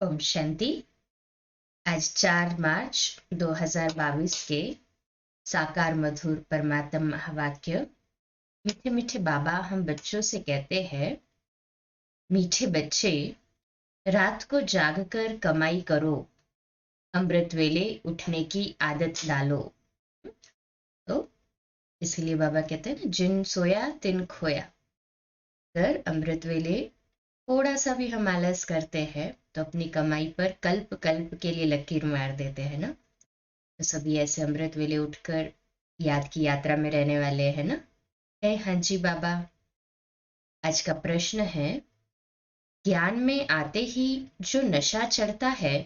ओम शांति। आज 4 मार्च 2022 के साकार मधुर परमात्म महावाक्य। मीठे मीठे बाबा हम बच्चों से कहते हैं, मीठे बच्चे रात को जागकर कमाई करो, अमृत वेले उठने की आदत डालो। तो इसलिए बाबा कहते हैं, जिन सोया तिन खोया। अगर अमृत वेले थोड़ा सा भी हम आलस करते हैं तो अपनी कमाई पर कल्प कल्प के लिए लकीर मार देते हैं ना। तो सभी ऐसे अमृत वेले उठकर याद की यात्रा में रहने वाले हैं ना। हाँ जी बाबा। आज का प्रश्न है, ज्ञान में आते ही जो नशा चढ़ता है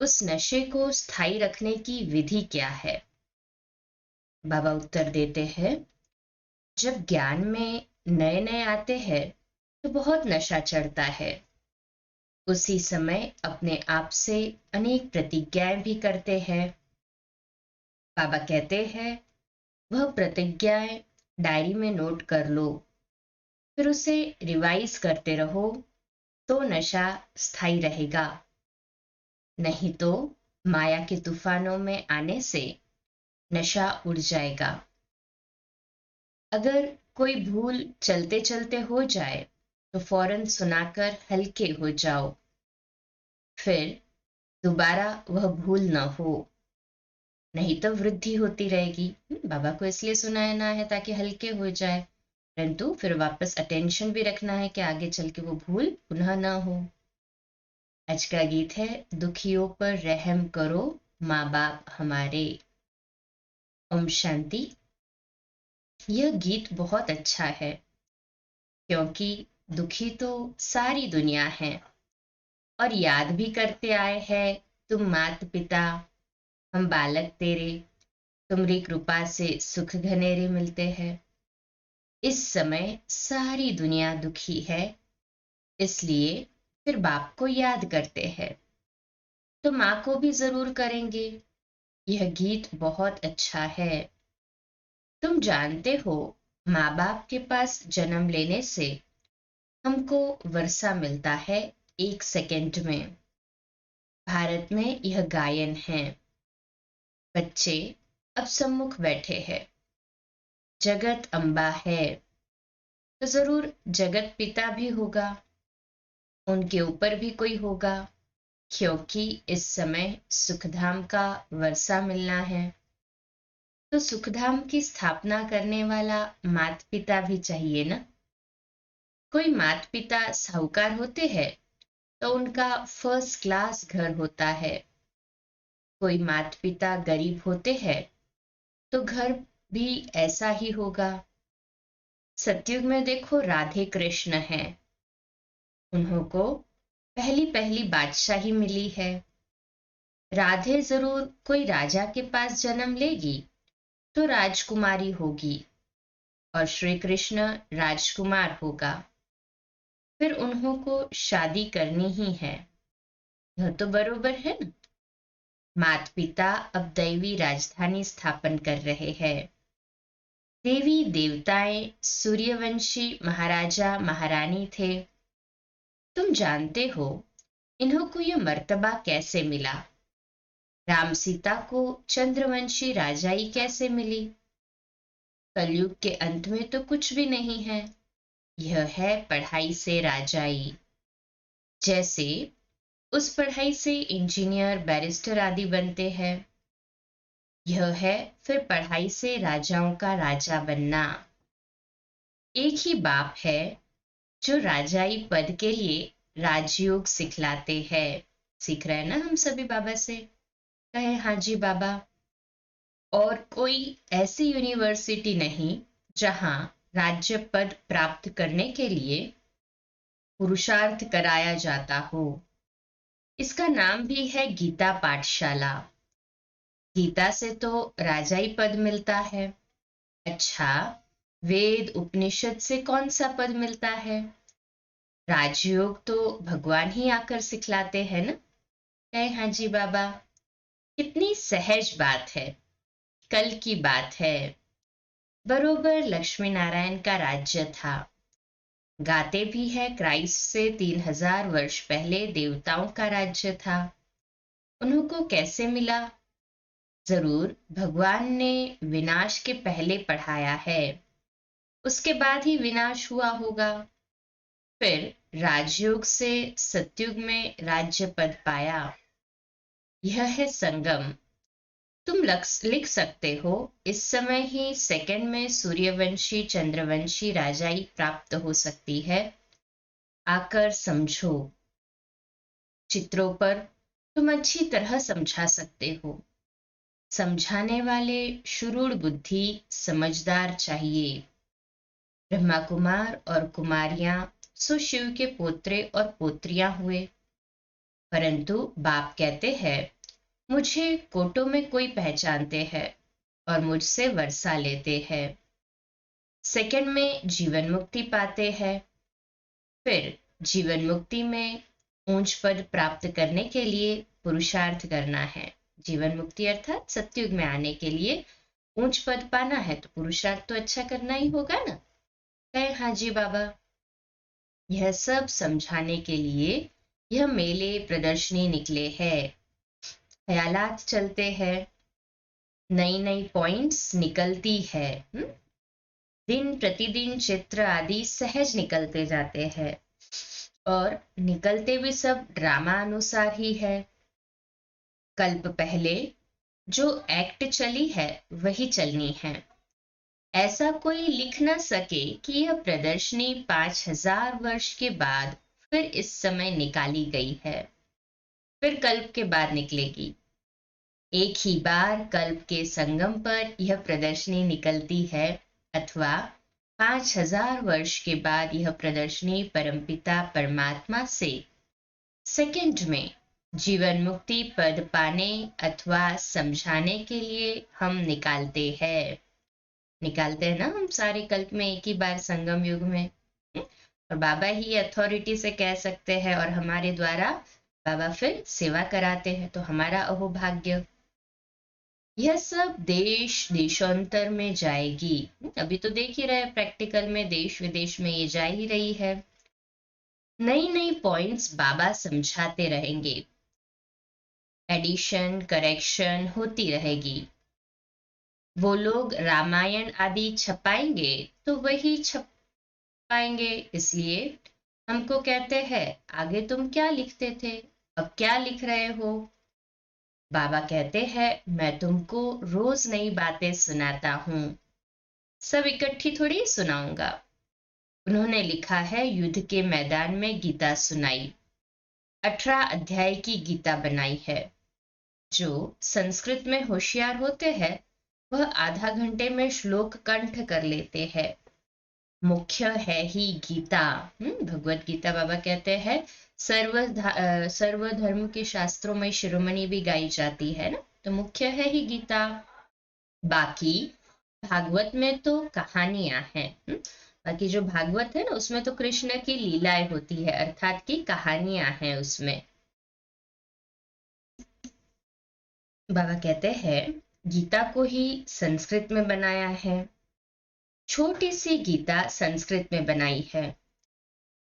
उस नशे को स्थायी रखने की विधि क्या है। बाबा उत्तर देते हैं, जब ज्ञान में नए नए आते हैं तो बहुत नशा चढ़ता है। उसी समय अपने आप से अनेक प्रतिज्ञाएं भी करते हैं। बाबा कहते हैं, वह प्रतिज्ञाएं डायरी में नोट कर लो, फिर उसे रिवाइज करते रहो तो नशा स्थायी रहेगा। नहीं तो माया के तूफानों में आने से नशा उड़ जाएगा। अगर कोई भूल चलते चलते हो जाए तो फौरन सुनाकर हल्के हो जाओ, फिर दोबारा वह भूल न हो, नहीं तो वृद्धि होती रहेगी। बाबा को इसलिए सुनाना है ताकि हल्के हो जाए, परंतु फिर वापस अटेंशन भी रखना है कि आगे चल के वो भूल पुनः ना हो। आज का गीत है, दुखियों पर रहम करो माँ बाप हमारे। ओम शांति। यह गीत बहुत अच्छा है क्योंकि दुखी तो सारी दुनिया है और याद भी करते आए हैं, तुम मात पिता हम बालक तेरे, तुम्हारी कृपा से सुख घनेरे मिलते हैं। इस समय सारी दुनिया दुखी है, इसलिए फिर बाप को याद करते हैं, तो माँ को भी जरूर करेंगे। यह गीत बहुत अच्छा है। तुम जानते हो, माँ बाप के पास जन्म लेने से हमको वर्षा मिलता है 1 सेकंड में। भारत में यह गायन है। बच्चे अब सम्मुख बैठे हैं। जगत अम्बा है तो जरूर जगत पिता भी होगा, उनके ऊपर भी कोई होगा, क्योंकि इस समय सुखधाम का वर्षा मिलना है। तो सुखधाम की स्थापना करने वाला माता पिता भी चाहिए ना। कोई माता पिता साहूकार होते हैं तो उनका फर्स्ट क्लास घर होता है। कोई माता पिता गरीब होते हैं तो घर भी ऐसा ही होगा। सतयुग में देखो, राधे कृष्ण हैं, उन्हों को पहली पहली बादशाही मिली है। राधे जरूर कोई राजा के पास जन्म लेगी तो राजकुमारी होगी और श्री कृष्ण राजकुमार होगा। फिर उन्हों को शादी करनी ही है। यह तो बरोबर है ना। माता पिता अब दैवी राजधानी स्थापन कर रहे हैं। देवी देवताएं सूर्यवंशी महाराजा महारानी थे। तुम जानते हो इन्हों को यह मर्तबा कैसे मिला। राम सीता को चंद्रवंशी राजाई कैसे मिली। कलयुग के अंत में तो कुछ भी नहीं है, यह है पढ़ाई से राजाई। जैसे उस पढ़ाई से इंजीनियर बैरिस्टर आदि बनते हैं, यह है फिर पढ़ाई से राजाओं का राजा बनना। एक ही बाप है जो राजाई पद के लिए राजयोग सिखलाते हैं। सीख रहे हैं ना हम सभी बाबा से। कहे हाँ जी बाबा। और कोई ऐसी यूनिवर्सिटी नहीं जहां राज्य पद प्राप्त करने के लिए पुरुषार्थ कराया जाता हो। इसका नाम भी है गीता पाठशाला। गीता से तो राजाई पद मिलता है। अच्छा, वेद उपनिषद से कौन सा पद मिलता है। राजयोग तो भगवान ही आकर सिखलाते हैं ना। कहे हाँ जी बाबा। कितनी सहज बात है, कल की बात है। बरोबर लक्ष्मी नारायण का राज्य था। गाते भी है क्राइस्ट से 3000 वर्ष पहले देवताओं का राज्य था। उनको कैसे मिला? जरूर भगवान ने विनाश के पहले पढ़ाया है, उसके बाद ही विनाश हुआ होगा। फिर राजयोग से सतयुग में राज्य पद पाया। यह है संगम। तुम लिख सकते हो, इस समय ही सेकंड में सूर्यवंशी चंद्रवंशी राजाई प्राप्त हो सकती है। आकर समझो। चित्रों पर तुम अच्छी तरह समझा सकते हो। समझाने वाले शुरूढ़ बुद्धि समझदार चाहिए। ब्रह्मा कुमार और कुमारियां सो शिव के पोत्रे और पोत्रियां हुए, परंतु बाप कहते हैं मुझे कोटों में कोई पहचानते हैं और मुझसे वर्षा लेते हैं। सेकंड में जीवन मुक्ति पाते हैं। फिर जीवन मुक्ति में ऊंच पद प्राप्त करने के लिए पुरुषार्थ करना है। जीवन मुक्ति अर्थात सतयुग में आने के लिए ऊंच पद पाना है तो पुरुषार्थ तो अच्छा करना ही होगा ना। कहे हाँ जी बाबा। यह सब समझाने के लिए यह मेले प्रदर्शनी निकले हैं। ख्यालात चलते हैं, नई नई पॉइंट्स निकलती है। दिन प्रतिदिन चित्र आदि सहज निकलते जाते हैं और निकलते भी सब ड्रामा अनुसार ही है। कल्प पहले जो एक्ट चली है वही चलनी है। ऐसा कोई लिख न सके कि यह प्रदर्शनी 5000 वर्ष के बाद फिर इस समय निकाली गई है, फिर कल्प के बाद निकलेगी। एक ही बार कल्प के संगम पर यह प्रदर्शनी निकलती है, अथवा 5000 वर्ष के बाद यह प्रदर्शनी परमपिता परमात्मा से सेकंड में जीवन मुक्ति पद पाने अथवा समझाने के लिए हम निकालते हैं ना हम सारे कल्प में एक ही बार संगम युग में। और बाबा ही अथॉरिटी से कह सकते हैं और हमारे द्वारा बाबा फिर सेवा कराते हैं, तो हमारा अहोभाग्य। यह सब देश देशांतर में जाएगी। अभी तो देख ही रहे प्रैक्टिकल में देश विदेश में ये जा ही रही है। नई नई पॉइंट्स बाबा समझाते रहेंगे, एडिशन करेक्शन होती रहेगी। वो लोग रामायण आदि छपाएंगे तो वही छपाएंगे, इसलिए हमको कहते हैं आगे तुम क्या लिखते थे, अब क्या लिख रहे हो। बाबा कहते हैं मैं तुमको रोज नई बातें सुनाता हूं, सब इकट्ठी थोड़ी सुनाऊंगा। उन्होंने लिखा है युद्ध के मैदान में गीता सुनाई, 18 अध्याय की गीता बनाई है। जो संस्कृत में होशियार होते हैं वह आधा घंटे में श्लोक कंठ कर लेते हैं। मुख्य है ही गीता। भगवत गीता बाबा कहते हैं सर्व धर्म के शास्त्रों में शिरोमणि भी गाई जाती है ना, तो मुख्य है ही गीता। बाकी भागवत में तो कहानियां हैं। बाकी जो भागवत है ना उसमें तो कृष्ण की लीलाएं होती है, अर्थात की कहानियां हैं उसमें। बाबा कहते हैं गीता को ही संस्कृत में बनाया है। छोटी सी गीता संस्कृत में बनाई है।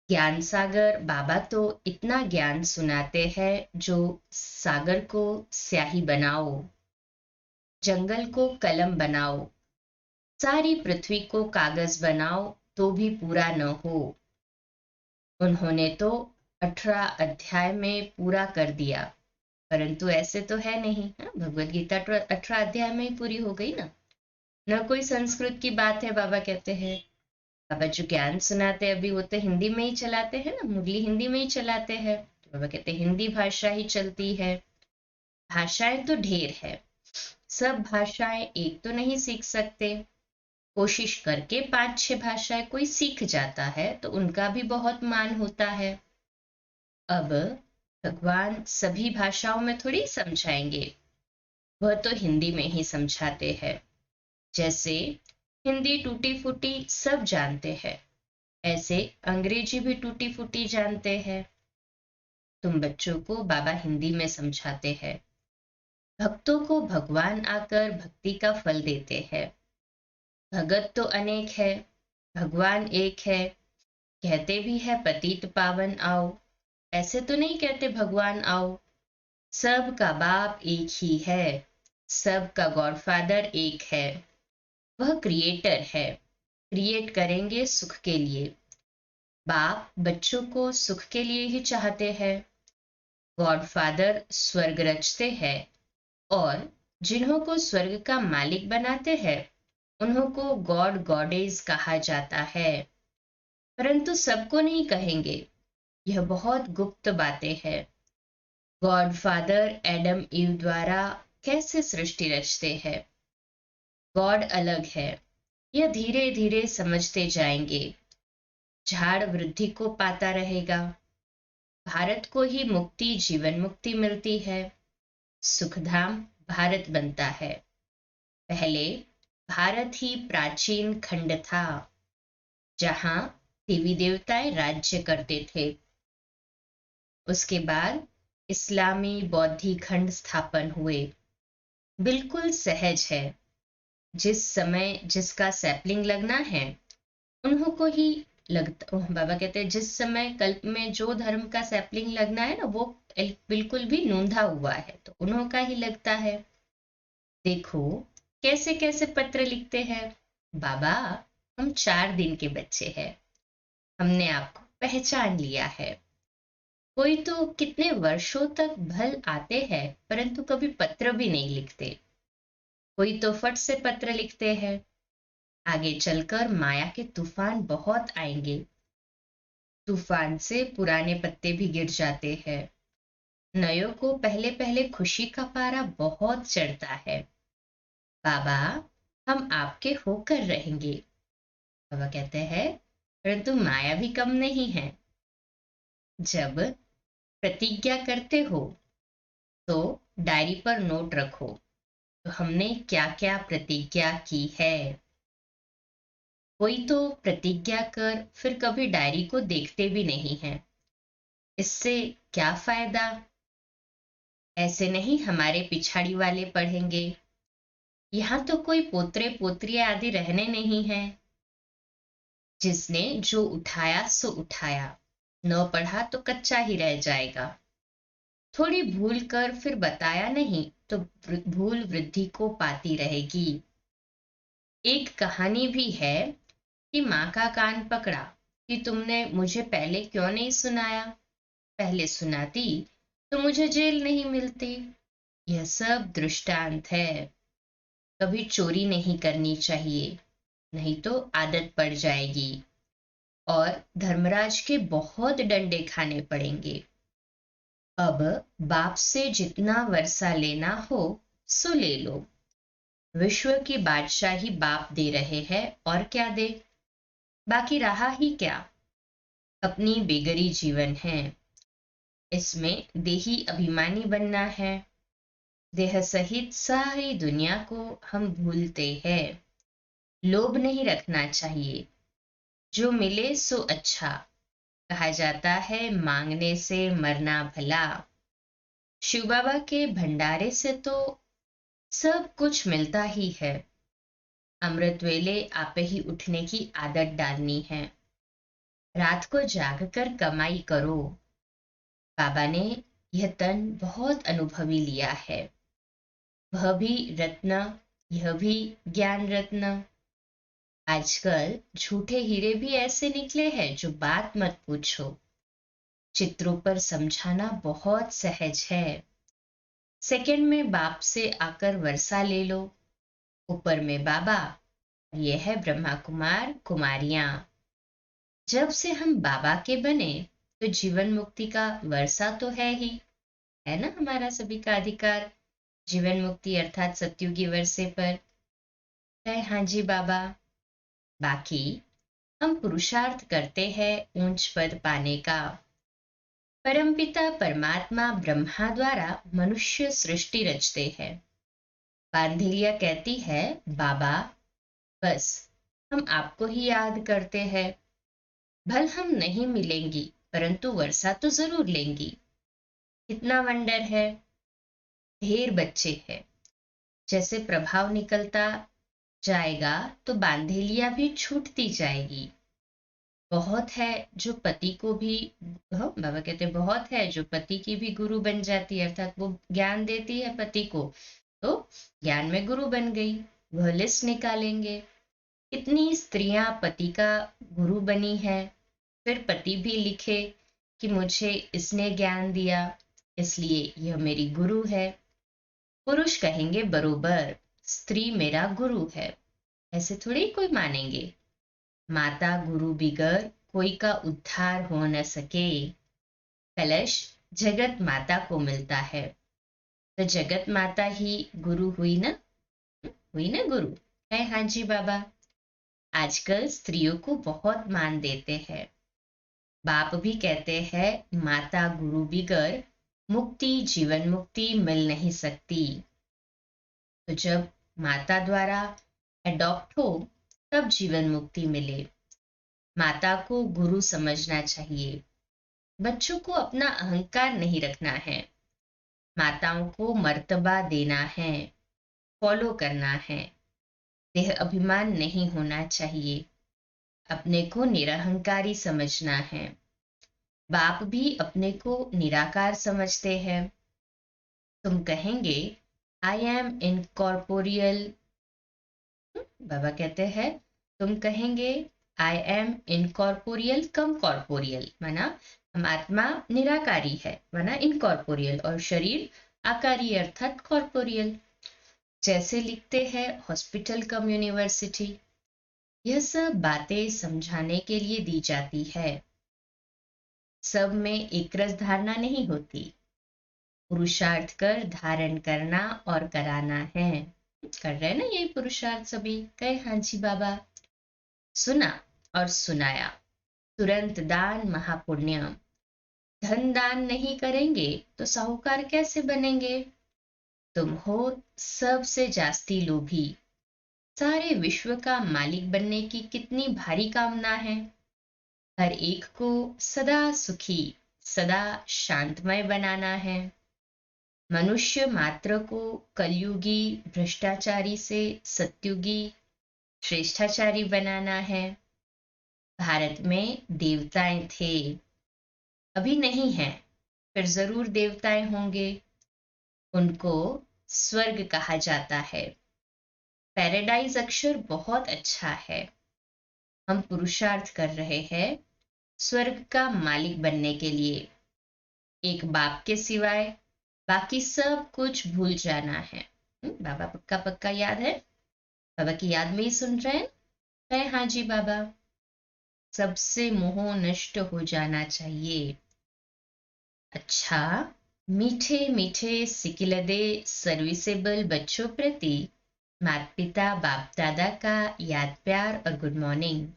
ज्ञान सागर बाबा तो इतना ज्ञान सुनाते हैं जो सागर को स्याही बनाओ, जंगल को कलम बनाओ, सारी पृथ्वी को कागज बनाओ तो भी पूरा न हो। उन्होंने तो 18 अध्याय में पूरा कर दिया, परंतु ऐसे तो है नहीं। भगवत गीता 18 अध्याय में ही पूरी हो गई ना। न कोई संस्कृत की बात है। बाबा कहते हैं बाबा जो ज्ञान सुनाते हैं अभी वो तो हिंदी में ही चलाते हैं ना, मुरली हिंदी में ही चलाते हैं। तो बाबा कहते हैं हिंदी भाषा ही चलती है। भाषाएं तो ढेर है, सब भाषाएं एक तो नहीं सीख सकते। कोशिश करके 5-6 भाषाएं कोई सीख जाता है तो उनका भी बहुत मान होता है। अब भगवान सभी भाषाओं में थोड़ी समझाएंगे, वह तो हिंदी में ही समझाते हैं। जैसे हिंदी टूटी फूटी सब जानते हैं, ऐसे अंग्रेजी भी टूटी फूटी जानते हैं। तुम बच्चों को बाबा हिंदी में समझाते हैं। भक्तों को भगवान आकर भक्ति का फल देते हैं। भगत तो अनेक है, भगवान एक है। कहते भी है पतित पावन आओ, ऐसे तो नहीं कहते भगवान आओ। सबका बाप एक ही है, सबका गॉडफादर एक है। वह क्रिएटर है, क्रिएट करेंगे सुख के लिए। बाप बच्चों को सुख के लिए ही चाहते हैं। गॉडफादर स्वर्ग रचते हैं, और जिन्हों को स्वर्ग का मालिक बनाते हैं उन्हों को गॉड गॉडेज कहा जाता है। परंतु सबको नहीं कहेंगे, यह बहुत गुप्त बातें हैं। गॉडफादर एडम ईव द्वारा कैसे सृष्टि रचते हैं। गॉड अलग है, यह धीरे धीरे समझते जाएंगे। झाड़ वृद्धि को पाता रहेगा। भारत को ही मुक्ति जीवन मुक्ति मिलती है। सुखधाम भारत बनता है। पहले भारत ही प्राचीन खंड था, जहां देवी देवताएं राज्य करते थे। उसके बाद इस्लामी बौद्धि खंड स्थापन हुए। बिल्कुल सहज है, जिस समय जिसका सैपलिंग लगना है उन्हों को ही लगता। बाबा कहते हैं जिस समय कल्प में जो धर्म का सैपलिंग लगना है ना, वो बिल्कुल भी नूंधा हुआ है तो उन्हों का ही लगता है। देखो कैसे कैसे पत्र लिखते हैं। बाबा, हम 4 दिन के बच्चे हैं, हमने आपको पहचान लिया है। कोई तो कितने वर्षों तक भल आते हैं परंतु कभी पत्र भी नहीं लिखते। कोई तो फट से पत्र लिखते हैं। आगे चलकर माया के तूफान बहुत आएंगे। तूफान से पुराने पत्ते भी गिर जाते हैं। नयों को पहले पहले खुशी का पारा बहुत चढ़ता है। बाबा, हम आपके होकर रहेंगे। बाबा कहते हैं परंतु माया भी कम नहीं है। जब प्रतिज्ञा करते हो तो डायरी पर नोट रखो, तो हमने क्या क्या प्रतिज्ञा की है। कोई तो प्रतिज्ञा कर फिर कभी डायरी को देखते भी नहीं है। इससे क्या फायदा। ऐसे नहीं हमारे पिछाड़ी वाले पढ़ेंगे। यहाँ तो कोई पोतरे पोत्रियां आदि रहने नहीं है। जिसने जो उठाया सो उठाया, न पढ़ा तो कच्चा ही रह जाएगा। थोड़ी भूल कर फिर बताया नहीं तो भूल वृद्धि को पाती रहेगी। एक कहानी भी है कि माँ का कान पकड़ा कि तुमने मुझे पहले क्यों नहीं सुनाया। पहले सुनाती तो मुझे जेल नहीं मिलती। यह सब दृष्टांत है। कभी चोरी नहीं करनी चाहिए, नहीं तो आदत पड़ जाएगी और धर्मराज के बहुत डंडे खाने पड़ेंगे। अब बाप से जितना वर्षा लेना हो सो ले लो। विश्व की बादशाही बाप दे रहे हैं और क्या दे। बाकी रहा ही क्या, अपनी बेगरी जीवन है। इसमें देही अभिमानी बनना है। देह सहित सारी दुनिया को हम भूलते हैं। लोभ नहीं रखना चाहिए। जो मिले सो अच्छा। कहा जाता है मांगने से मरना भला। शिव बाबा के भंडारे से तो सब कुछ मिलता ही है। अमृत वेले आपे ही उठने की आदत डालनी है। रात को जागकर कमाई करो। बाबा ने यह तन बहुत अनुभवी लिया है। वह भी रत्न, यह भी ज्ञान रत्न। आजकल झूठे हीरे भी ऐसे निकले हैं जो बात मत पूछो। चित्रों पर समझाना बहुत सहज है। सेकंड में बाप से आकर वर्षा ले लो। ऊपर में बाबा, ये है ब्रह्मा कुमार कुमारियां। जब से हम बाबा के बने तो जीवन मुक्ति का वर्षा तो है ही, है ना हमारा सभी का अधिकार जीवन मुक्ति अर्थात सत्युगी वर्षे पर। है हाँ जी बाबा। बाकी हम पुरुषार्थ करते हैं ऊंच पद पाने का। परमपिता परमात्मा ब्रह्मा द्वारा मनुष्य सृष्टि रचते हैं। बांधिलिया कहती है बाबा, बस हम आपको ही याद करते हैं। भल हम नहीं मिलेंगी परंतु वर्षा तो जरूर लेंगी। कितना वंडर है। ढेर बच्चे हैं। जैसे प्रभाव निकलता जाएगा तो बांधेलिया भी छूटती जाएगी। बहुत है जो पति को भी, हाँ, बाबा कहते हैं बहुत है जो पति की भी गुरु बन जाती है, अर्थात वो ज्ञान देती है पति को तो ज्ञान में गुरु बन गई। वह लिस्ट निकालेंगे कितनी स्त्रियां पति का गुरु बनी है, फिर पति भी लिखे कि मुझे इसने ज्ञान दिया इसलिए यह मेरी गुरु है। पुरुष कहेंगे बरोबर स्त्री मेरा गुरु है, ऐसे थोड़ी कोई मानेंगे। माता गुरु बिगर कोई का उद्धार हो न सके। कलश जगत माता को मिलता है, तो जगत माता ही गुरु हुई ना, हुई ना गुरु है। हाँ जी बाबा। आजकल स्त्रियों को बहुत मान देते हैं। बाप भी कहते हैं माता गुरु बिगर मुक्ति जीवन मुक्ति मिल नहीं सकती। तो जब माता द्वारा एडॉप्ट हो तब जीवन मुक्ति मिले। माता को गुरु समझना चाहिए। बच्चों को अपना अहंकार नहीं रखना है, माताओं को मर्तबा देना है, फॉलो करना है। देह अभिमान नहीं होना चाहिए, अपने को निरहंकारी समझना है। बाप भी अपने को निराकार समझते हैं। तुम कहेंगे आई एम इनकॉर्पोरियल, बाबा कहते हैं तुम कहेंगे I am incorporeal come corporeal, माना हम आत्मा निराकारी है माना इनकॉर्पोरियल और शरीर आकारी अर्थात कॉर्पोरियल। जैसे लिखते हैं हॉस्पिटल कम यूनिवर्सिटी। यह सब बातें समझाने के लिए दी जाती है। सब में एक रस धारणा नहीं होती। पुरुषार्थ कर धारण करना और कराना है। कर रहे ना यही पुरुषार्थ सभी, कहे हाँ जी बाबा। सुना और सुनाया, तुरंत दान महापुण्यम। धन दान नहीं करेंगे तो साहूकार कैसे बनेंगे। तुम हो सबसे जास्ती लोभी। सारे विश्व का मालिक बनने की कितनी भारी कामना है। हर एक को सदा सुखी सदा शांतमय बनाना है। मनुष्य मात्र को कलयुगी भ्रष्टाचारी से सत्युगी श्रेष्ठाचारी बनाना है। भारत में देवताएं थे, अभी नहीं है, फिर जरूर देवताएं होंगे। उनको स्वर्ग कहा जाता है। पैराडाइज अक्षर बहुत अच्छा है। हम पुरुषार्थ कर रहे हैं स्वर्ग का मालिक बनने के लिए। एक बाप के सिवाय बाकी सब कुछ भूल जाना है। बाबा पक्का पक्का याद है, बाबा की याद में ही सुन रहे हैं। है हाँ जी बाबा। सबसे मोह नष्ट हो जाना चाहिए। अच्छा, मीठे मीठे सिकिलदे सर्विसेबल बच्चों प्रति माता पिता बाप दादा का याद प्यार और गुड मॉर्निंग।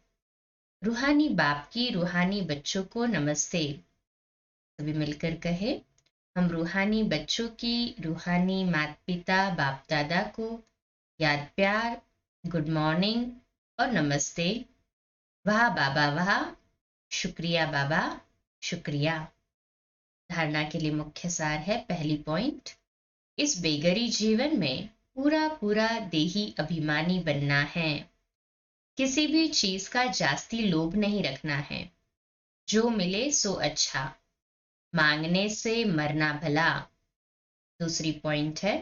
रूहानी बाप की रूहानी बच्चों को नमस्ते। सभी मिलकर कहे हम रूहानी बच्चों की रूहानी माता पिता बाप दादा को याद प्यार गुड मॉर्निंग और नमस्ते। वाह बाबा वाह, शुक्रिया बाबा शुक्रिया। धारणा के लिए मुख्य सार है पहली पॉइंट, इस बेगरी जीवन में पूरा पूरा देही अभिमानी बनना है। किसी भी चीज का जास्ती लोभ नहीं रखना है। जो मिले सो अच्छा, मांगने से मरना भला। दूसरी पॉइंट है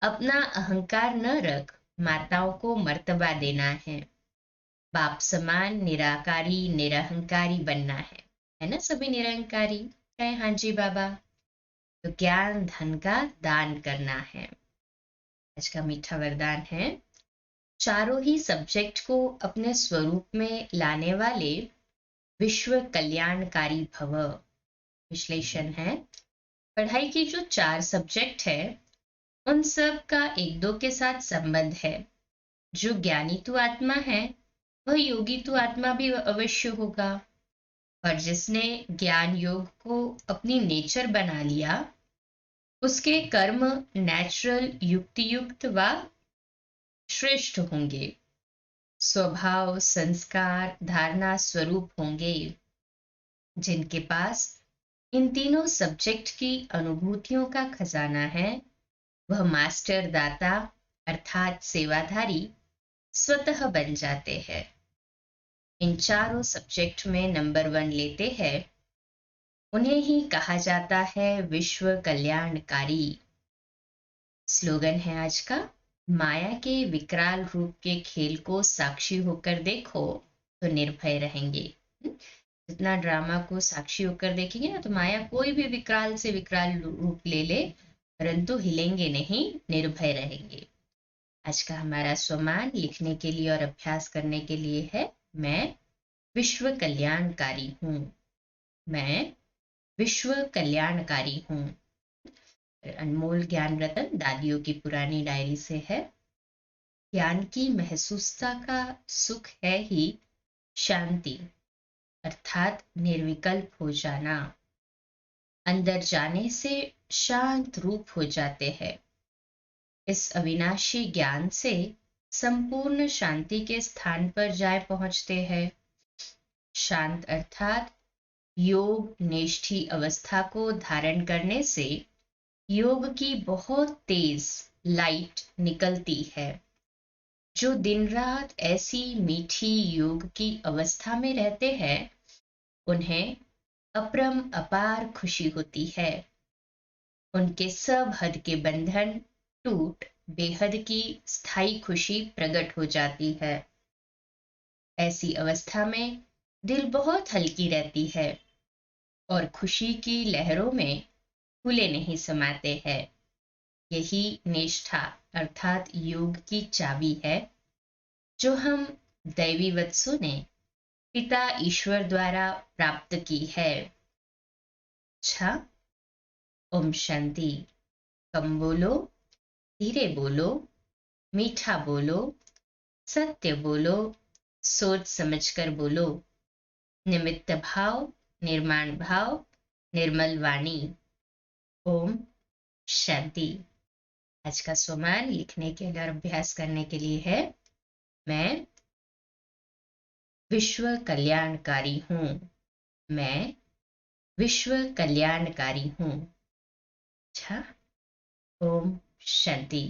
अपना अहंकार न रख, माताओं को मर्तबा देना है। बाप समान निराकारी निरहंकारी बनना है ना सभी निरहंकारी। कहे हाँ जी बाबा। तो ज्ञान धन का दान करना है। आज का मीठा वरदान है, चारों ही सब्जेक्ट को अपने स्वरूप में लाने वाले विश्व कल्याणकारी भव। विश्लेषण है, पढ़ाई की जो 4 सब्जेक्ट है उन सब का एक दो के साथ संबंध है। जो ज्ञानी तो आत्मा है वह योगी तो आत्मा भी अवश्य होगा, और जिसने ज्ञान योग को अपनी नेचर बना लिया उसके कर्म नेचुरल युक्तियुक्त व श्रेष्ठ होंगे। स्वभाव संस्कार धारणा स्वरूप होंगे। जिनके पास इन तीनों सब्जेक्ट की अनुभूतियों का खजाना है वह मास्टर दाता अर्थात सेवाधारी स्वतः बन जाते हैं। इन चारों सब्जेक्ट में नंबर 1 लेते हैं, उन्हें ही कहा जाता है विश्व कल्याणकारी। स्लोगन है आज का, माया के विकराल रूप के खेल को साक्षी होकर देखो तो निर्भय रहेंगे। जितना ड्रामा को साक्षी होकर देखेंगे ना, तो माया कोई भी विकराल से विकराल रूप ले ले, परंतु हिलेंगे नहीं, निर्भय रहेंगे। आज का हमारा स्वमान लिखने के लिए और अभ्यास करने के लिए है, मैं विश्व कल्याणकारी हूँ। मैं विश्व कल्याणकारी हूँ। अनमोल ज्ञान रतन दादियों की पुरानी डायरी से है। ज्ञान की महसूसता का सुख है ही शांति, अर्थात निर्विकल्प हो जाना। अंदर जाने से शांत रूप हो जाते हैं। इस अविनाशी ज्ञान से संपूर्ण शांति के स्थान पर जाए पहुंचते हैं। शांत अर्थात योग निष्ठी अवस्था को धारण करने से योग की बहुत तेज लाइट निकलती है। जो दिन रात ऐसी मीठी योग की अवस्था में रहते हैं, उन्हें अपरम अपार खुशी होती है। उनके सब हद के बंधन टूट बेहद की स्थायी खुशी प्रकट हो जाती है। ऐसी अवस्था में दिल बहुत हल्की रहती है और खुशी की लहरों में फूले नहीं समाते हैं। यही निष्ठा अर्थात योग की चाबी है, जो हम दैवी वत्सों ने पिता ईश्वर द्वारा प्राप्त की है। अच्छा, ओम शांति। कम बोलो, धीरे बोलो, मीठा बोलो, सत्य बोलो, सोच समझकर बोलो। निमित्त भाव, निर्माण भाव, निर्मल वाणी। ओम शांति। आज का स्वमान लिखने के लिए और अभ्यास करने के लिए है, मैं विश्व कल्याणकारी हूँ। मैं विश्व कल्याणकारी हूँ। अच्छा, ओम शांति।